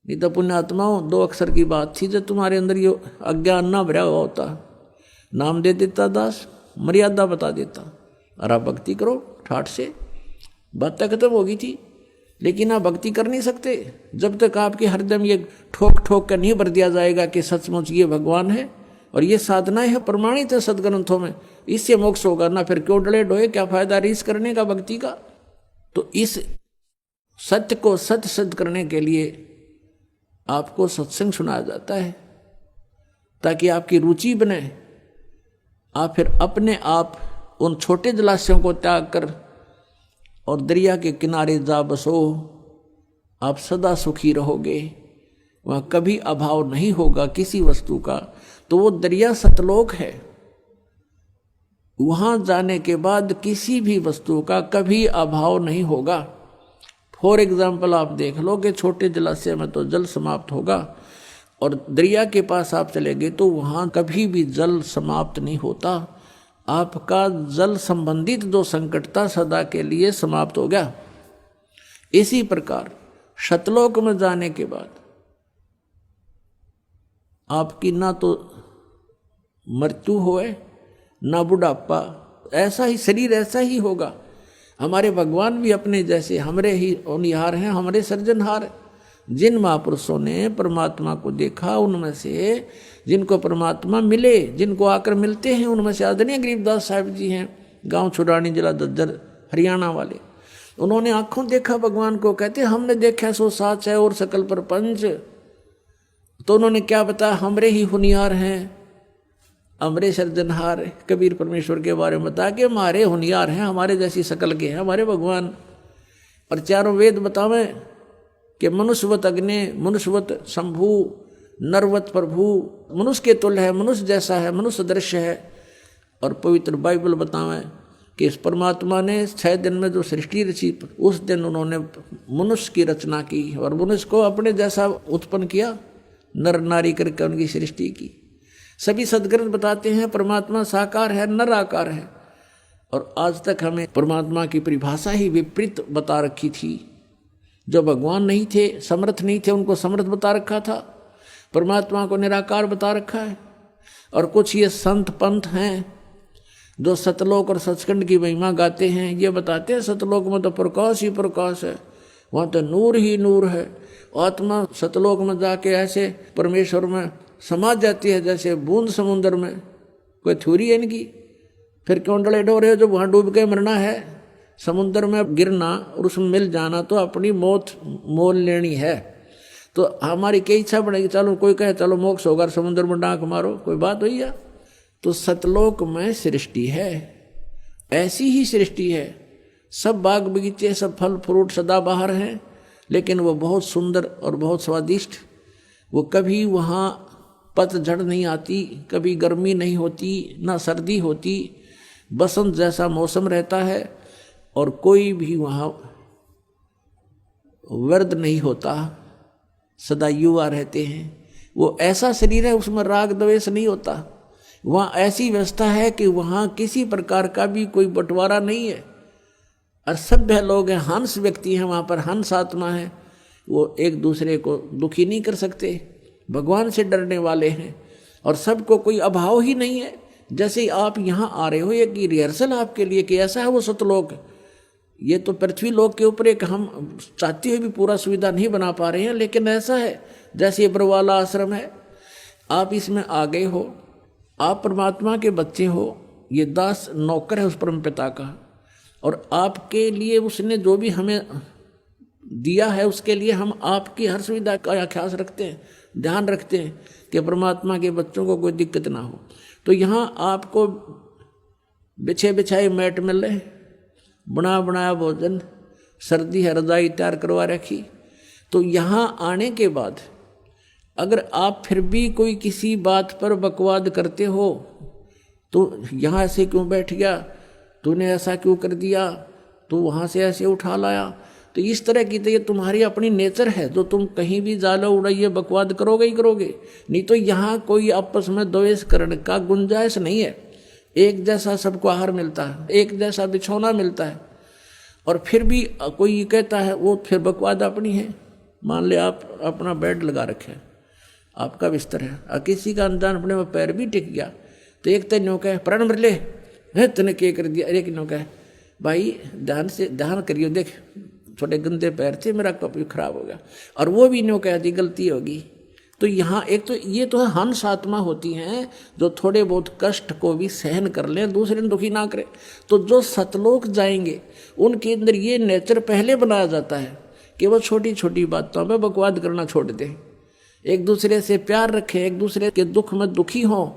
नहीं तो पुण्यात्माओं 2 अक्षर की बात थी, जो तुम्हारे अंदर ये अज्ञान ना भरा हुआ होता, नाम दे देता दास, मर्यादा बता देता, और आप भक्ति करो ठाठ से, बात तक खत्म होगी थी। लेकिन आप भक्ति कर नहीं सकते जब तक आपके हरदम ये ठोक ठोक कर नहीं भर दिया जाएगा कि सचमुच ये भगवान है और ये साधनाएं है, प्रमाणित है सदग्रंथों में, इससे मोक्ष होगा ना। फिर क्यों डले डोए, क्या फायदा रीस करने का भक्ति का। तो इस सत्य को सत्य सिद्ध करने के लिए आपको सत्संग सुनाया जाता है, ताकि आपकी रुचि बने। आप फिर अपने आप उन छोटे जलाशयों को त्याग कर और दरिया के किनारे जा बसो, आप सदा सुखी रहोगे, वहाँ कभी अभाव नहीं होगा किसी वस्तु का। तो वो दरिया सतलोक है, वहाँ जाने के बाद किसी भी वस्तु का कभी अभाव नहीं होगा। फॉर एग्जाम्पल आप देख लो कि छोटे जलाशय में तो जल समाप्त होगा, और दरिया के पास आप चले गए तो वहाँ कभी भी जल समाप्त नहीं होता। आपका जल संबंधित जो संकट था सदा के लिए समाप्त हो गया। इसी प्रकार सतलोक में जाने के बाद आपकी ना तो मृत्यु होए ना बुढ़ापा, ऐसा ही शरीर ऐसा ही होगा। हमारे भगवान भी अपने जैसे हमरे ही होनिहार हैं, हमारे सृजनहार हैं। जिन महापुरुषों ने परमात्मा को देखा, उनमें से जिनको परमात्मा मिले, जिनको आकर मिलते हैं, उनमें से आदरणीय गरीबदास साहिब जी हैं, गांव छुड़ानी जिला दज्जर हरियाणा वाले। उन्होंने आंखों देखा भगवान को, कहते हमने देखा सो साच है और सकल प्रपंच। तो उन्होंने क्या बताया, हमरे ही होनिहार हैं, हमरे सृजनहार। कबीर परमेश्वर के बारे में बता के हमारे होनिहार हैं, हमारे जैसी शकल के हैं हमारे भगवान। और चारों वेद बतावें कि मनुष्यवत अग्नि, मनुष्यवत शंभु, नरवत प्रभु, मनुष्य के तुल्य है, मनुष्य जैसा है, मनुष्य दृश्य है। और पवित्र बाइबल बतावें कि इस परमात्मा ने 6 दिन में जो सृष्टि रची, उस दिन उन्होंने मनुष्य की रचना की और मनुष्य को अपने जैसा उत्पन्न किया, नर नारी करके उनकी सृष्टि की। सभी सदग्रंथ बताते हैं परमात्मा साकार है, नर आकार है। और आज तक हमें परमात्मा की परिभाषा ही विपरीत बता रखी थी। जो भगवान नहीं थे, समर्थ नहीं थे, उनको समर्थ बता रखा था। परमात्मा को निराकार बता रखा है। और कुछ ये संत पंथ हैं जो सतलोक और सचखंड की महिमा गाते हैं, ये बताते हैं सतलोक में तो प्रकाश ही प्रकाश है, वहाँ तो नूर ही नूर है। आत्मा सतलोक में जाके ऐसे परमेश्वर में समा जाती है जैसे बूंद समुद्र में। कोई थ्योरी है इनकी। फिर क्यों डले डोरे, जो वहाँ डूब के मरना है, समुद्र में गिरना और उसमें मिल जाना तो अपनी मौत मोल लेनी है। तो हमारी क्या इच्छा बनेगी, चलो कोई कहे चलो मोक्ष होगा समुद्र में डांक मारो, कोई बात हुई है। तो सतलोक में सृष्टि है, ऐसी ही सृष्टि है। सब बाग बगीचे, सब फल फ्रूट सदाबहार हैं, लेकिन वो बहुत सुंदर और बहुत स्वादिष्ट। वो कभी वहाँ पतझड़ नहीं आती, कभी गर्मी नहीं होती, ना सर्दी होती, बसंत जैसा मौसम रहता है। और कोई भी वहाँ वर्द नहीं होता, सदा युवा रहते हैं। वो ऐसा शरीर है, उसमें राग द्वेष नहीं होता। वहाँ ऐसी व्यवस्था है कि वहाँ किसी प्रकार का भी कोई बंटवारा नहीं है। और सभ्य लोग हैं, हंस व्यक्ति हैं, वहाँ पर हंस आत्मा है, वो एक दूसरे को दुखी नहीं कर सकते, भगवान से डरने वाले हैं। और सबको कोई अभाव ही नहीं है। जैसे आप यहाँ आ रहे हो, एक रिहर्सल आपके लिए कि ऐसा है वो सतलोक। ये तो पृथ्वी लोक के ऊपर एक हम चाहते हुए भी पूरा सुविधा नहीं बना पा रहे हैं, लेकिन ऐसा है जैसे ये बरवाला आश्रम है, आप इसमें आ गए हो, आप परमात्मा के बच्चे हो, ये दास नौकर है उस परम पिता का। और आपके लिए उसने जो भी हमें दिया है, उसके लिए हम आपकी हर सुविधा का ख्याल रखते हैं, ध्यान रखते हैं कि परमात्मा के बच्चों को कोई दिक्कत ना हो। तो यहाँ आपको बिछे बिछाए मैट मिल रहे, बना बनाया भोजन, सर्दी है रजाई तैयार करवा रखी। तो यहाँ आने के बाद अगर आप फिर भी कोई किसी बात पर बकवाद करते हो, तो यहाँ ऐसे क्यों बैठ गया, तूने ऐसा क्यों कर दिया, तो वहाँ से ऐसे उठा लाया, तो इस तरह की तो ये तुम्हारी अपनी नेचर है, जो तुम कहीं भी जालो उड़ाइए बकवाद करोगे ही करोगे। नहीं तो यहाँ कोई आपस में द्वेष करने का गुंजाइश नहीं है। एक जैसा सबको आहार मिलता है, एक जैसा बिछौना मिलता है। और फिर भी कोई कहता है वो फिर बकवाद अपनी है, मान ले आप अपना बेड लगा रखे हैं, आपका बिस्तर है, और किसी का अनजान अपने में पैर भी टिक गया तो एक तो न्यों कहे प्राण मर ले, तूने क्या कर दिया, एक न्यों कहे भाई ध्यान से ध्यान करियो, देख छोटे गंदे पैर थे, मेरा कप खराब हो गया, और वो भी न्यों कहती गलती होगी। तो यहाँ एक तो ये तो हंस आत्मा होती हैं जो थोड़े बहुत कष्ट को भी सहन कर लें, दूसरे ने दुखी ना करे। तो जो सतलोक जाएंगे उनके अंदर ये नेचर पहले बनाया जाता है कि वो छोटी छोटी बातों में बकवाद करना छोड़ दें, एक दूसरे से प्यार रखें, एक दूसरे के दुख में दुखी हों,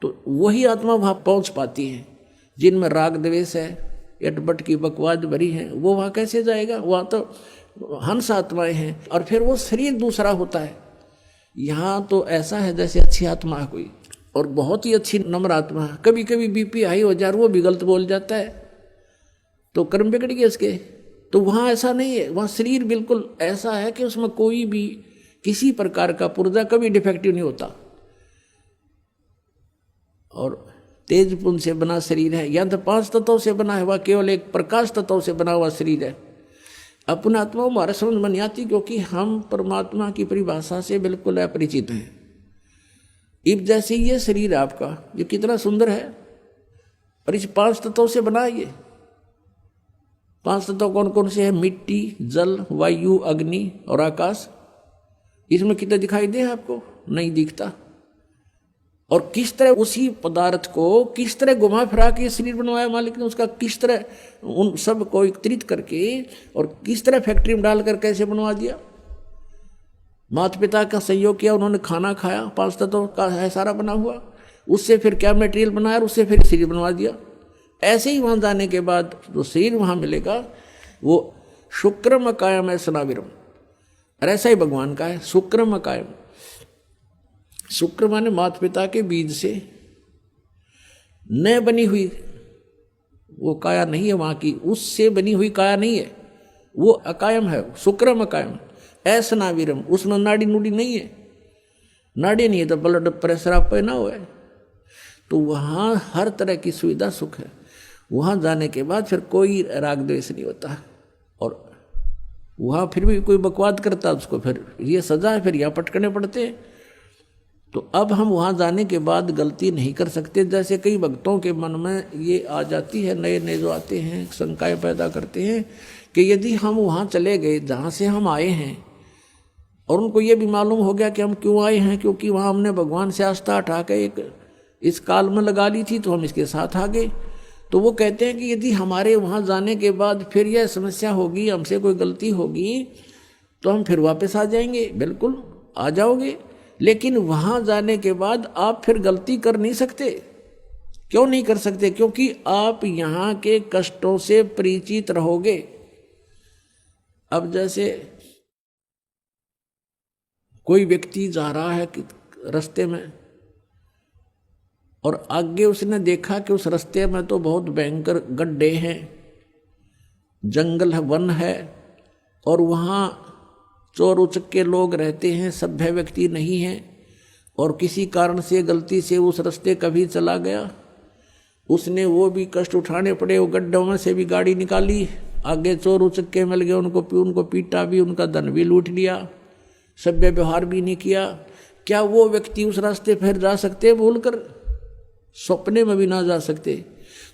तो वही आत्मा वहाँ पहुँच पाती है। जिनमें राग द्वेष है, एटबट की बकवाद भरी है, वो वहाँ कैसे जाएगा? वहाँ तो हंस आत्माएं हैं, और फिर वो शरीर दूसरा होता है। यहाँ तो ऐसा है जैसे अच्छी आत्मा है कोई, और बहुत ही अच्छी नम्र आत्मा है, कभी कभी बीपी हाई हो जाए, वो भी गलत बोल जाता है तो कर्म बिगड़ गए इसके। तो वहाँ ऐसा नहीं है, वहाँ शरीर बिल्कुल ऐसा है कि उसमें कोई भी किसी प्रकार का पुर्जा कभी डिफेक्टिव नहीं होता, और तेज पुंज से बना शरीर है, या तो 5 तत्वों से बना है, वह केवल एक प्रकाश तत्व से बना हुआ शरीर है। अपना आत्मा हमारे समझ में नहीं आती, क्योंकि हम परमात्मा की परिभाषा से बिल्कुल अपरिचित हैं। इब जैसे ये शरीर आपका ये कितना सुंदर है, और इस 5 तत्वों से बना है। ये 5 तत्व कौन कौन से हैं? मिट्टी, जल, वायु, अग्नि और आकाश। इसमें कितना दिखाई दे आपको? नहीं दिखता। और किस तरह उसी पदार्थ को किस तरह घुमा फिरा के शरीर बनवाया मालिक ने, उसका किस तरह उन सब को एकत्रित करके और किस तरह फैक्ट्री में डालकर कैसे बनवा दिया। माता पिता का सहयोग किया, उन्होंने खाना खाया, 5 तत्वों का है सारा बना हुआ, उससे फिर क्या मटेरियल बनाया, और उससे फिर शरीर बनवा दिया। ऐसे ही वहाँ जाने के बाद जो शरीर वहाँ मिलेगा वो शुक्रम कायम है सनाविरम, और ऐसा ही भगवान का है शुक्रम कायम। शुक्र माने माता पिता के बीज से न बनी हुई वो काया नहीं है वहाँ की, उससे बनी हुई काया नहीं है, वो अकायम है, शुक्रम अकायम। ऐसा नावीरम, उसमें नाड़ी नूड़ी नहीं है, नाड़ी नहीं है तो ब्लड प्रेशर आप पे ना हो। तो वहाँ हर तरह की सुविधा सुख है। वहाँ जाने के बाद फिर कोई राग द्वेष नहीं होता, और वहाँ फिर भी कोई बकवाद करता उसको फिर ये सजा है, फिर यहाँ पटकने पड़ते हैं। तो अब हम वहाँ जाने के बाद गलती नहीं कर सकते। जैसे कई भक्तों के मन में ये आ जाती है, नए नए जो आते हैं शंकाएं पैदा करते हैं कि यदि हम वहाँ चले गए जहाँ से हम आए हैं, और उनको ये भी मालूम हो गया कि हम क्यों आए हैं, क्योंकि वहाँ हमने भगवान से आस्था उठा के एक इस काल में लगा ली थी, तो हम इसके साथ आ गए। तो वो कहते हैं कि यदि हमारे वहाँ जाने के बाद फिर यह समस्या होगी, हमसे कोई गलती होगी, तो हम फिर वापस आ जाएंगे। बिल्कुल आ जाओगे, लेकिन वहाँ जाने के बाद आप फिर गलती कर नहीं सकते। क्यों नहीं कर सकते? क्योंकि आप यहाँ के कष्टों से परिचित रहोगे। अब जैसे कोई व्यक्ति जा रहा है रास्ते में, और आगे उसने देखा कि उस रास्ते में तो बहुत भयंकर गड्ढे हैं, जंगल है, वन है, और वहाँ चोर उचक्के लोग रहते हैं, सभ्य व्यक्ति नहीं है, और किसी कारण से गलती से उस रास्ते कभी चला गया, उसने वो भी कष्ट उठाने पड़े, वो गड्ढों में से भी गाड़ी निकाली, आगे चोर उचक्के मिल गए, उनको पीटा भी, उनका धन भी लूट लिया, सभ्य व्यवहार भी नहीं किया। क्या वो व्यक्ति उस रास्ते फिर जा सकते भूल कर? सपने में भी ना जा सकते।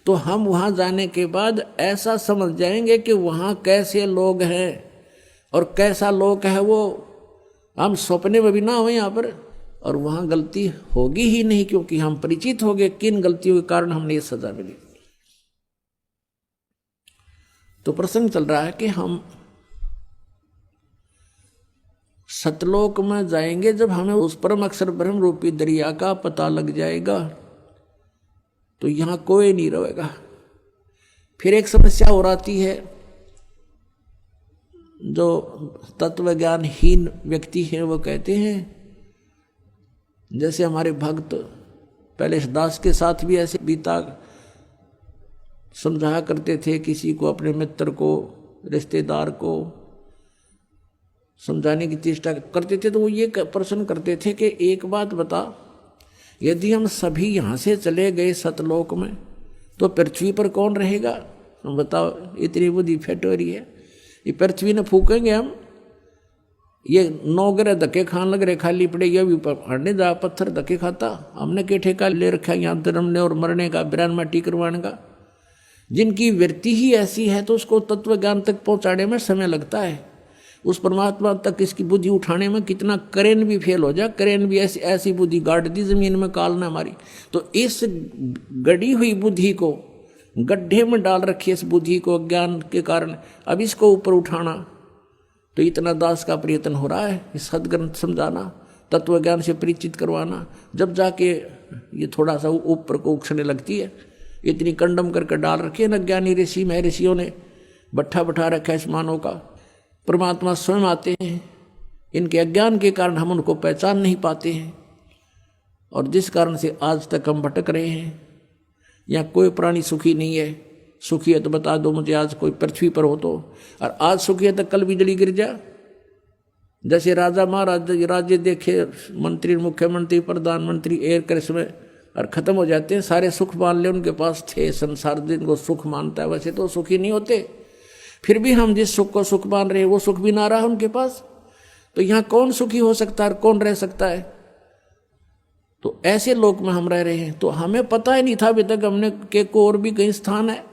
तो हम वहाँ जाने के बाद ऐसा समझ जाएंगे कि वहाँ कैसे लोग हैं और कैसा लोग है वो, हम सपने में भी ना हो यहाँ पर, और वहाँ गलती होगी ही नहीं, क्योंकि हम परिचित हो गए किन गलतियों के कारण हमने ये सजा मिली। तो प्रसंग चल रहा है कि हम सतलोक में जाएंगे जब हमें उस परम अक्षर ब्रह्म रूपी दरिया का पता लग जाएगा, तो यहाँ कोई नहीं रहेगा। फिर एक समस्या और आती है, जो तत्व ज्ञानहीन व्यक्ति हैं वो कहते हैं, जैसे हमारे भक्त पहले दास के साथ भी ऐसे बीता, समझाया करते थे किसी को, अपने मित्र को, रिश्तेदार को समझाने की चेष्टा करते थे, तो वो ये प्रश्न करते थे कि एक बात बता, यदि हम सभी यहाँ से चले गए सतलोक में, तो पृथ्वी पर कौन रहेगा? हम बताओ, इतनी बुद्धि फेट हो रही है, ये पृथ्वी ने फूकेंगे हम, ये 9 ग्रह धक्के खान लग रहे, खाली पड़े, ये भी हड़ने जा पत्थर धक्के खाता। हमने के ठेका ले रखा है यहाँ धर्मने और मरने का, बिरान माटी करवाने का। जिनकी वृत्ति ही ऐसी है तो उसको तत्व ज्ञान तक पहुँचाने में समय लगता है। उस परमात्मा तक इसकी बुद्धि उठाने में कितना करेन भी फेल हो जाए, करेन भी ऐसी ऐसी बुद्धि गाड़ दी जमीन में काल ने हमारी। तो इस गड़ी हुई बुद्धि को, गड्ढे में डाल रखी इस बुद्धि को अज्ञान के कारण, अब इसको ऊपर उठाना तो इतना दास का प्रयत्न हो रहा है। इस सदग्रंथ समझाना, तत्व ज्ञान से परिचित करवाना, जब जाके ये थोड़ा सा ऊपर को उछलने लगती है। इतनी कंडम करके डाल रखे न ज्ञानी ऋषि में ऋषियों ने, भट्ठा बैठा रखा है इस मानव का। परमात्मा स्वयं आते हैं, इनके अज्ञान के कारण हम उनको पहचान नहीं पाते हैं, और जिस कारण से आज तक हम भटक रहे हैं। यहाँ कोई प्राणी सुखी नहीं है। सुखी है तो बता दो मुझे, आज कोई पृथ्वी पर हो तो। और आज सुखी है तो कल बिजली गिर जा। जैसे राजा महाराज राज्य देखे, मंत्री मुख्यमंत्री प्रधानमंत्री एयर क्रैश में और खत्म हो जाते हैं, सारे सुख मान ले उनके पास थे। संसार जिनको सुख मानता है वैसे तो सुखी नहीं होते। फिर भी हम जिस सुख को सुख मान रहे हैं वो सुख भी ना रहा उनके पास। तो यहाँ कौन सुखी हो सकता है और कौन रह सकता है? तो ऐसे लोक में हम रह रहे हैं। तो हमें पता ही नहीं था अभी तक हमने के को और भी कहीं स्थान है।